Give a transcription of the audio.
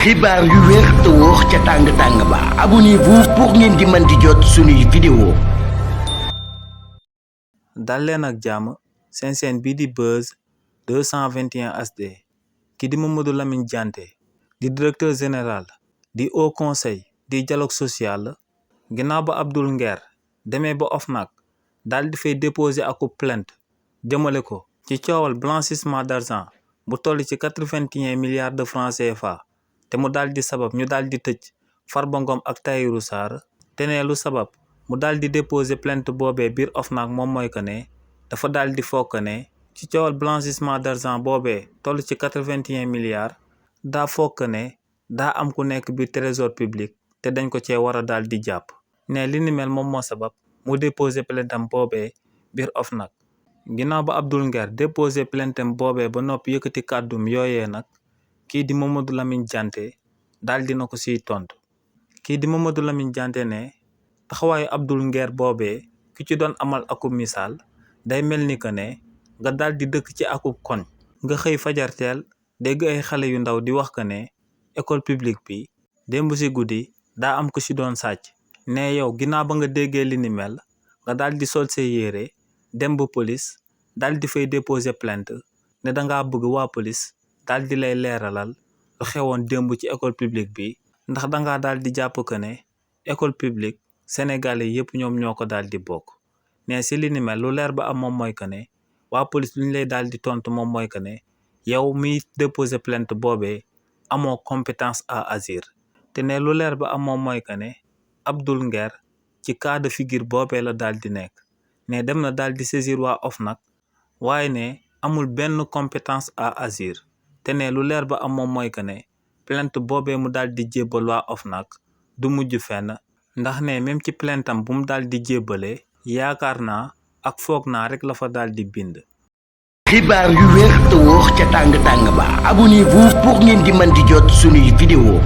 xibaar yu wér te wóor ca tàng ba abonnez-vous pour ngeen di mën di jot suñuy vidéo. dal leen ak jàmm seen chaîne bii di Buzz 221 HD ki di Mamadou Lamine Dianté di directeur général di Haut Conseil di dialogue social ginnaaw ba Abdoul Nguer demee ba OFNAC daal di fay déposer akub plainte jëmale ko ci coowal blanchissement d'argent bu toll ci 81 milliards de francs CFA te mu daal di sabab ñu daal di tëj Farba Ngom ak Tahirou Sarr te ne lu sabab mu daal di déposer plainte boobee biir OFNAC moom mooy que ne dafa daal di fokk ne ci coowal blanchissement d'argent boobee toll ci 81 milliards daa fokk ne daa am ku nekk biir trésor public te dañ ko cee war a daal di jàpp ne li ni mel moom moo sabab mu déposer plainte am boobee biir OFNAC ginnaaw ba Abdoul Nguer déposer plainte am boobee ba noppi yëkkati kàddum yooyee nag kii di Mamadou Lamine Dianté daal dina ko siy tontu kii di Mamadou Lamine Dianté ne taxawaayu Abdoul Nguer boobee ki ci doon amal akub misaal day mel ni que ne nga daal di dëkk ci akub koñ nga xëy fajarteel dégg ay xale yu ndaw di wax que ne école publique bi démb si guddi daa am ku si doon sàcc ne yow ginnaaw ba nga déggee li ni mel nga daal di sol say yére dem ba police daal di fay déposer plainte ne dangaa bëgg waa police daal di lay leeralal lu xewoon démb ci école publique bi ndax dangaa daal di jàpp que ne école publique sénégalais yëpp ñoom ñoo ko daal di bokk ne si li ni mel lu leer ba am moom mooy que ne waa police lu ñu lay daal di tontu moom mooy que ne yow miy déposer plainte boobee amoo compétence à agir te ne lu leer ba am moom mooy que ne Abdoul Nguer ci cas de figure boobee la daal di nekk ne dem na daal di saisir waa OFNAC waaye ne amul benn compétence à agir te ne lu leer ba am moom mooy que ne plainte boobee mu daal di jébbal waa OFNAC du mujj fenn ndax ne même ci plainte am bu mu daal di jébbalee yaakaar naa ak foog naa rek la fa daal di bind. xibaar yu wér te wóor ca tàng ba abonnez-vous pour ngeen di mën di jot suñuy vidéo.